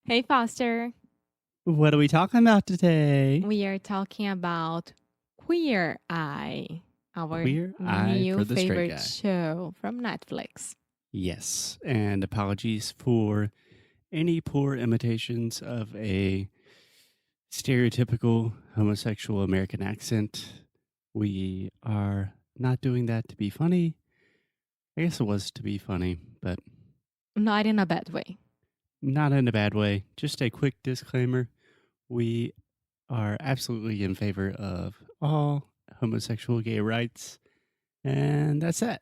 Hey, Foster. What are we talking about today? We are talking about Queer Eye, our Queer Eye new for the Straight favorite Guy. show from Netflix. Yes, and apologies for any poor imitations of a stereotypical homosexual American accent. We are not doing that to be funny. I guess it was to be funny, but Not in a bad way. not in a bad way. Just a quick disclaimer. We are absolutely in favor of all homosexual gay rights, and that's that.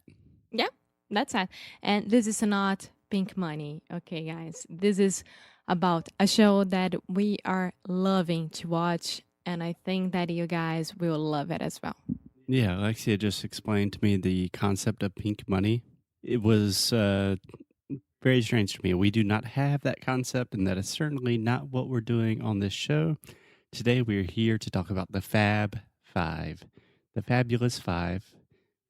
Yeah, that's it. And this is not pink money, okay, guys? This is about a show that we are loving to watch, and I think that you guys will love it as well. Yeah, Alexia just explained to me the concept of pink money. It was very strange to me. We do not have that concept, and that is certainly not what we're doing on this show. Today, we're here to talk about the Fab Five, the Fabulous Five,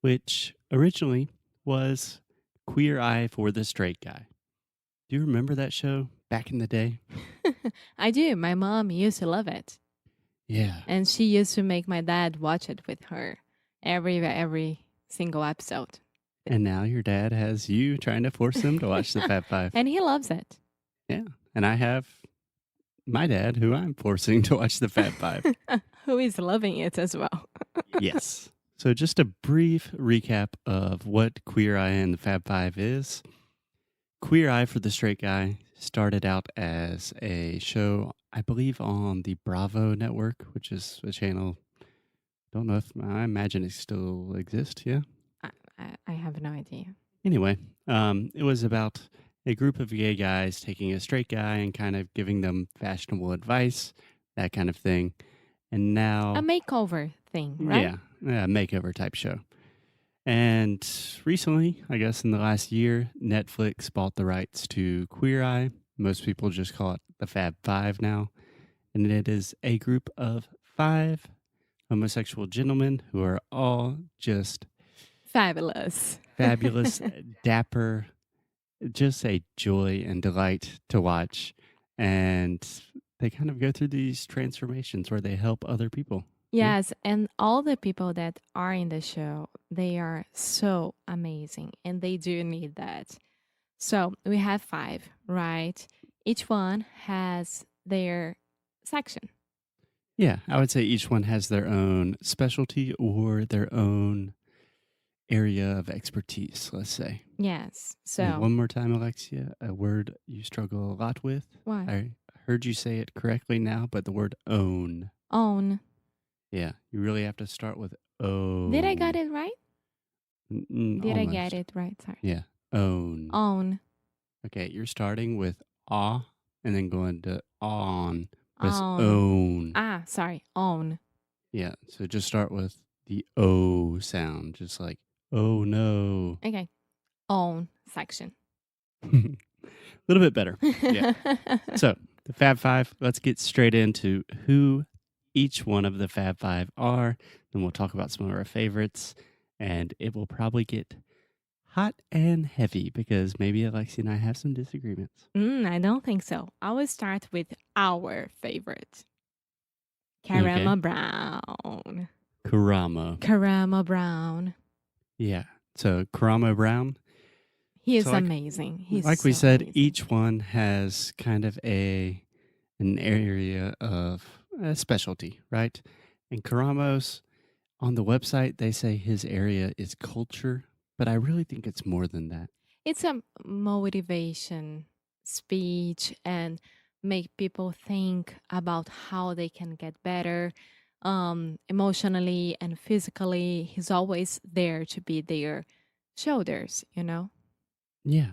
which originally was Queer Eye for the Straight Guy. Do you remember that show back in the day? I do. My mom used to love it. Yeah. And she used to make my dad watch it with her every single episode. And now your dad has you trying to force him to watch the Fab Five. And he loves it. Yeah. And I have my dad, who I'm forcing to watch the Fab Five. Who is loving it as well. Yes. So just a brief recap of what Queer Eye and the Fab Five is. Queer Eye for the Straight Guy started out as a show, I believe, on the Bravo network, which is a channel. Don't know if I imagine it still exists. Yeah. I have no idea. Anyway, it was about a group of gay guys taking a straight guy and kind of giving them fashionable advice, that kind of thing. And now A makeover thing, right? yeah, makeover type show. And recently, I guess in the last year, Netflix bought the rights to Queer Eye. Most people just call it the Fab Five now. And it is a group of 5 homosexual gentlemen who are all just Fabulous. fabulous, dapper, just a joy and delight to watch. And they kind of go through these transformations where they help other people. Yes, and all the people that are in the show, they are so amazing and they do need that. So we have 5, right? Each one has their section. Yeah, I would say each one has their own specialty or their own area of expertise, let's say. Yes. And So one more time, Alexia, a word you struggle a lot with. what? I heard you say it correctly now, but the word own. Own. Yeah, you really have to start with own. Did I get it right? Did I Almost. get it right? Sorry. Yeah, own. Own. Okay, you're starting with ah and then going to on. But it's Own. own. Ah, sorry. Own. Yeah, so just start with the O sound, just like, oh no. Okay. Own section. A little bit better. Yeah. So, the Fab Five, let's get straight into who each one of the Fab Five are. Then we'll talk about some of our favorites. And it will probably get hot and heavy because maybe Alexia and I have some disagreements. I don't think so. I will start with our favorite. Caramel Brown. Karamo. Brown. Yeah. So, Karamo Brown. He is So, like- amazing. He's like we so said, amazing. each one has kind of an area of specialty, right? And Karamo's, on the website, they say his area is culture, but I really think it's more than that. It's a motivation speech and make people think about how they can get better emotionally and physically. He's always there to be their shoulders, you know? Yeah.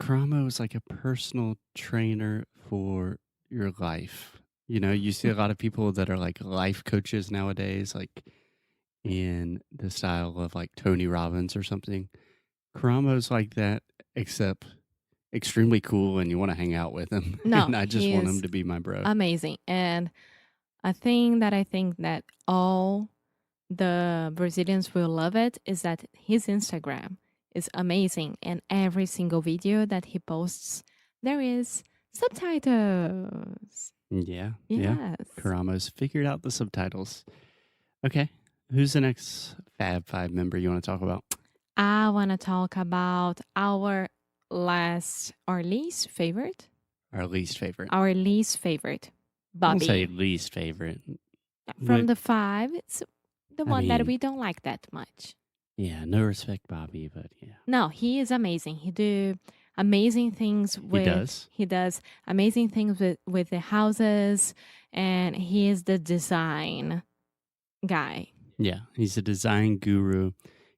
Karamo is like a personal trainer for your life. You know, you see a lot of people that are like life coaches nowadays, like in the style of like Tony Robbins or something. Karamo's like that, except extremely cool, and you want to hang out with him. No, And I just he want is him to be my bro. amazing. And a thing that I think that all the Brazilians will love it is that his Instagram is amazing. And every single video that he posts, there is subtitles. Yeah, yeah. Yes. Karamos figured out the subtitles. Okay. Who's the next Fab Five member you want to talk about? I want to talk about our least favorite. Our least favorite. Our least favorite, I won't say Bobby. least favorite. From the five, it's the one that mean- we don't like that much. Yeah, no respect, Bobby, but yeah. No, he is amazing. He do amazing things with. does. He does amazing things with the houses, and he is the design guy. Yeah, he's a design guru.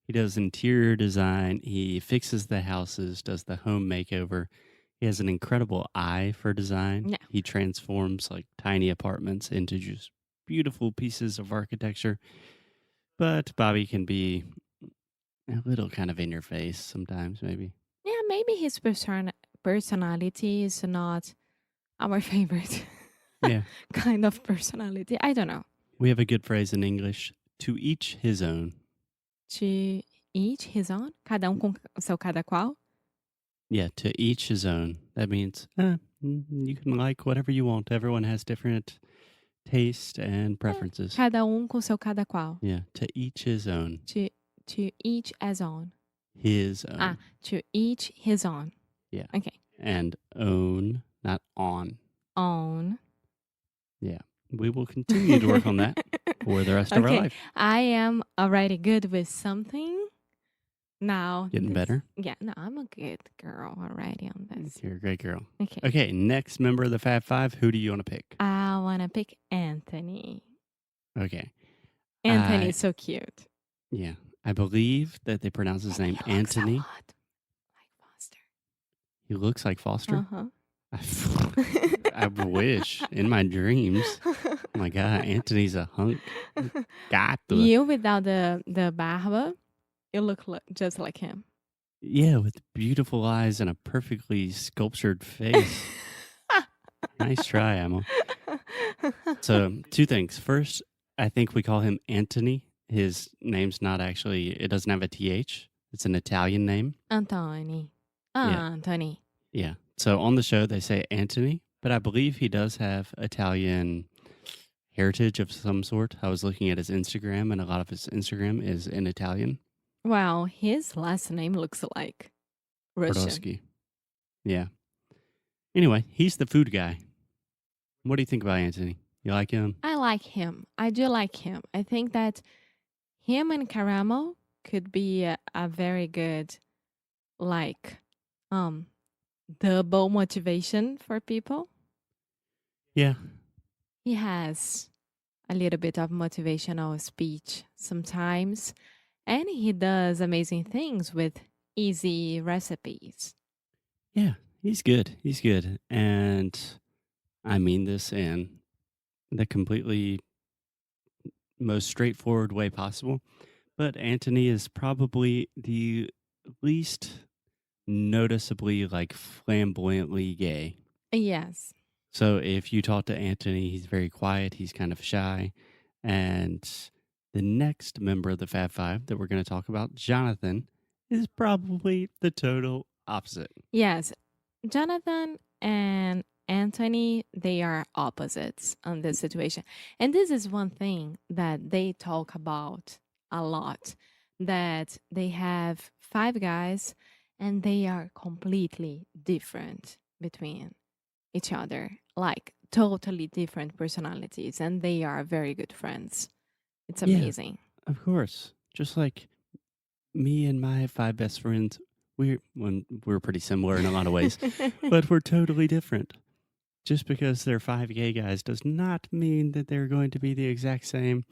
He does interior design. He fixes the houses, does the home makeover. He has an incredible eye for design. Yeah. He transforms like tiny apartments into just beautiful pieces of architecture. But Bobby can be a little kind of in your face sometimes, maybe. Yeah, maybe his personality is not our favorite Yeah. kind of personality. I don't know. We have a good phrase in English, to each his own. To each his own? Cada com o seu cada qual? Yeah, to each his own. That means you can like whatever you want. Everyone has different taste and preferences. Cada com seu cada qual. Yeah, to each his own. To each as own. His own. To each his own. Yeah. Okay. And own, not on. Own. Yeah. We will continue to work on that for the rest of our life. I am already good with something. Now. Getting better? Yeah, no, I'm a good girl already on this. You're a great girl. Okay. Okay, next member of the Fab Five. Who do you want to pick? I want to pick Anthony. Okay. Anthony is so cute. Yeah. I believe that they pronounce his name Anthony. He looks a lot like Foster. He looks like Foster? Uh-huh. I wish in my dreams. Oh my God, Anthony's a hunk. Gato. You without the barba, you look just like him. Yeah, with beautiful eyes and a perfectly sculptured face. Nice try, Emma. So, two things. First, I think we call him Anthony. His name's not actually, it doesn't have a TH. It's an Italian name. Anthony. Yeah. Anthony. Yeah. So on the show, they say Anthony, but I believe he does have Italian heritage of some sort. I was looking at his Instagram, and a lot of his Instagram is in Italian. Well, his last name looks like Russian. Podolsky. Yeah. Anyway, he's the food guy. What do you think about Anthony? You like him? I like him. I do like him. I think that him and Caramel could be a very good, like, double motivation for people. Yeah. He has a little bit of motivational speech sometimes, and he does amazing things with easy recipes. Yeah, he's good. He's good. And I mean this in the completely most straightforward way possible. But Anthony is probably the least noticeably like flamboyantly gay. Yes. So if you talk to Anthony, he's very quiet, he's kind of shy. And the next member of the Fab Five that we're going to talk about, Jonathan, is probably the total opposite. Yes. Jonathan and Anthony, they are opposites on this situation. And this is one thing that they talk about a lot, that they have 5 guys and they are completely different between each other, like totally different personalities, and they are very good friends. It's amazing. Yeah, of course. Just like me and my 5 best friends, we're pretty similar in a lot of ways, but we're totally different. Just because they're 5 gay guys does not mean that they're going to be the exact same.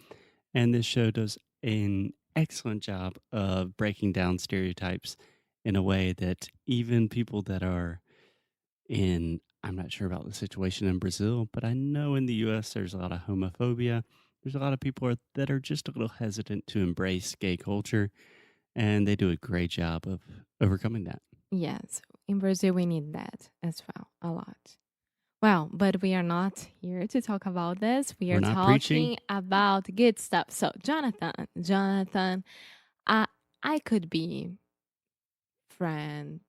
And this show does an excellent job of breaking down stereotypes in a way that even people that are I'm not sure about the situation in Brazil, but I know in the US there's a lot of homophobia. There's a lot of people that are just a little hesitant to embrace gay culture, and they do a great job of overcoming that. Yes, in Brazil we need that as well, a lot. Well, but we are not here to talk about this. We are talking preaching. about good stuff. So, Jonathan, I could be friend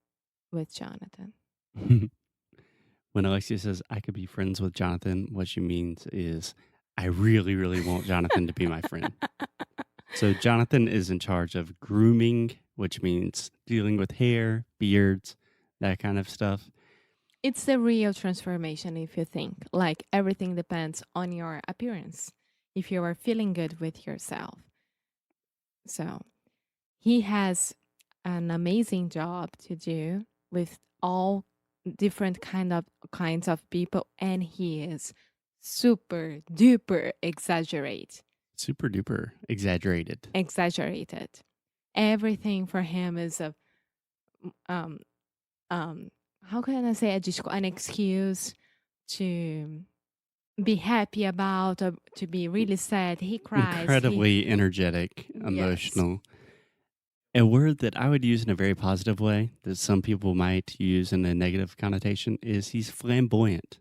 with Jonathan. When Alexia says, I could be friends with Jonathan, what she means is, I really, really want Jonathan to be my friend. So Jonathan is in charge of grooming, which means dealing with hair, beards, that kind of stuff. It's the real transformation if you think. Like everything depends on your appearance. If you are feeling good with yourself. So he has an amazing job to do with all different kinds of people, and he is super duper Super duper exaggerated. Everything for him is a um how can I say an excuse to be happy about or to be really sad. He cries. Incredibly energetic, emotional. A word that I would use in a very positive way that some people might use in a negative connotation is he's flamboyant.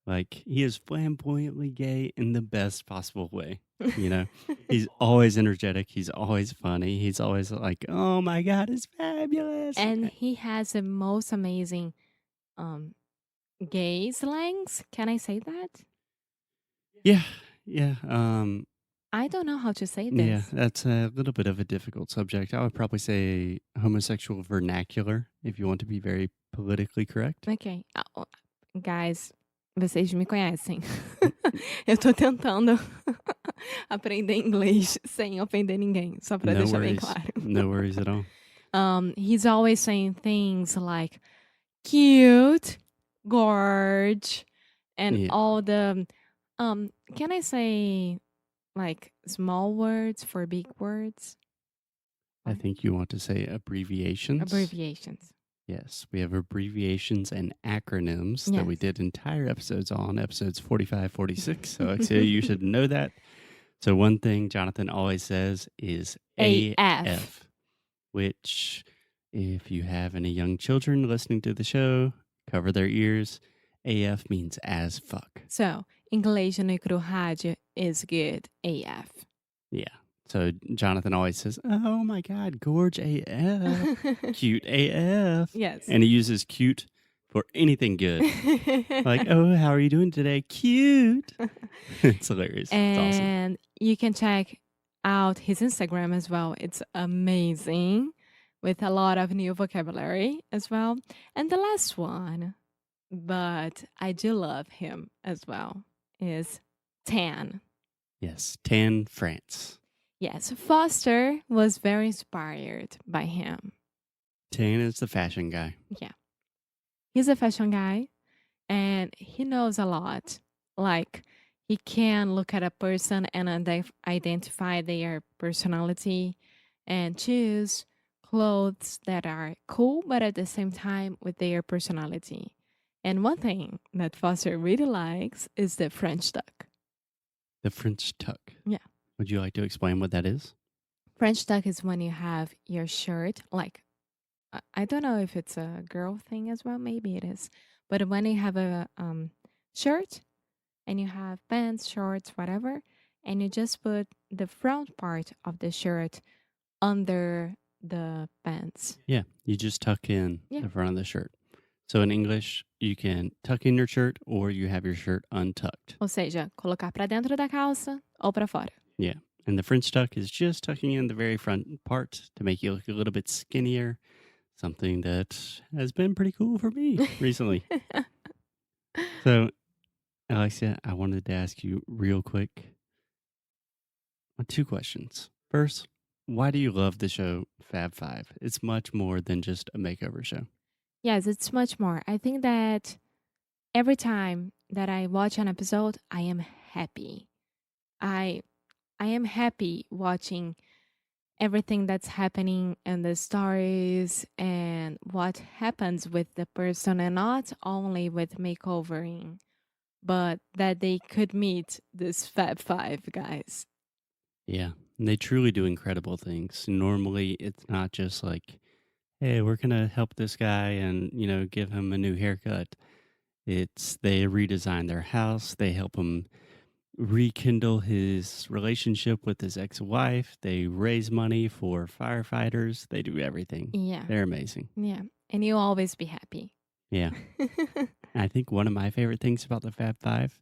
Like, he is flamboyantly gay in the best possible way. You know, he's always energetic. He's always funny. He's always like, oh my God, it's fabulous. And he has the most amazing gay slangs. Can I say that? Yeah. I don't know how to say this. Yeah, that's a little bit of a difficult subject. I would probably say homosexual vernacular, if you want to be very politically correct. Ok. Guys, vocês me conhecem. Eu tô tentando aprender inglês sem ofender ninguém, só pra deixar bem claro. No worries at all. He's always saying things like cute, gorge, and all the can I say like small words for big words? I think you want to say abbreviations. Abbreviations. Yes, we have abbreviations and acronyms that we did entire episodes on, episodes 45, 46. So Alexia, you should know that. So one thing Jonathan always says is AF, which if you have any young children listening to the show, cover their ears. AF means as fuck. So, inglês no micro rádio is good AF. Yeah. So Jonathan always says, oh my God, gorge AF, cute AF. Yes. And he uses cute for anything good. Like, oh, how are you doing today? Cute. It's hilarious. And it's awesome. You can check out his Instagram as well. It's amazing with a lot of new vocabulary as well. And the last one, but I do love him as well, is Tan. Yes, Tan France. Yes, Foster was very inspired by him. Tan is the fashion guy. Yeah. He's a fashion guy and he knows a lot. Like, he can look at a person and identify their personality and choose clothes that are cool, but at the same time with their personality. And one thing that Foster really likes is the French tuck. The French tuck? Yeah. Would you like to explain what that is? French tuck is when you have your shirt, like, I don't know if it's a girl thing as well, maybe it is. But when you have a shirt and you have pants, shorts, whatever, and you just put the front part of the shirt under the pants. Yeah, you just tuck in the front of the shirt. So in English, you can tuck in your shirt or you have your shirt untucked. Ou seja, colocar pra dentro da calça ou pra fora. Yeah. And the French tuck is just tucking in the very front part to make you look a little bit skinnier. Something that has been pretty cool for me recently. So, Alexia, I wanted to ask you real quick 2 questions. First, why do you love the show Fab 5? It's much more than just a makeover show. Yes, it's much more. I think that every time that I watch an episode, I am happy. I am happy watching everything that's happening and the stories and what happens with the person, and not only with makeovering, but that they could meet this Fab 5 guys. Yeah, and they truly do incredible things. Normally, it's not just like, hey, we're going to help this guy and, give him a new haircut. It's they redesign their house. They help him rekindle his relationship with his ex-wife. They raise money for firefighters. They do everything. Yeah. They're amazing. Yeah. And you'll always be happy. Yeah. I think one of my favorite things about the Fab Five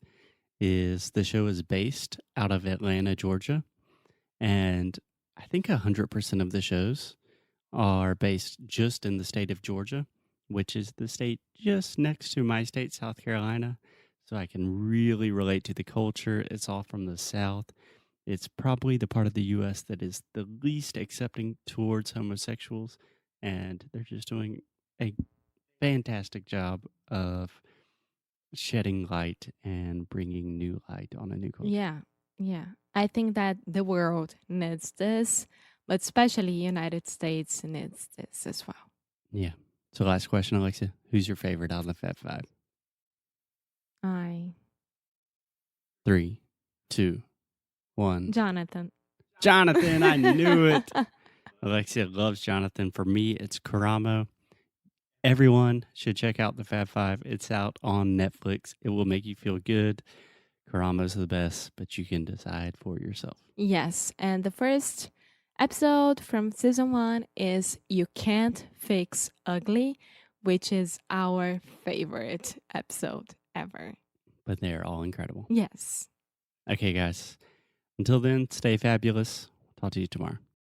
is the show is based out of Atlanta, Georgia. And I think 100% of the shows are based just in the state of Georgia, which is the state just next to my state, South Carolina. So I can really relate to the culture. It's all from the South. It's probably the part of the U.S. that is the least accepting towards homosexuals. And they're just doing a fantastic job of shedding light and bringing new light on a new culture. Yeah, yeah. I think that the world needs this, but especially United States needs this as well. Yeah. So last question, Alexia. Who's your favorite out of the Fab Five? I 3, 2, 1. Jonathan. Jonathan, I knew it. Alexia loves Jonathan. For me, it's Karamo. Everyone should check out the Fab Five. It's out on Netflix. It will make you feel good. Karamo's the best, but you can decide for yourself. Yes, and the first episode from season 1 is You Can't Fix Ugly, which is our favorite episode ever. But they're all incredible. Yes. Okay, guys. Until then, stay fabulous. Talk to you tomorrow.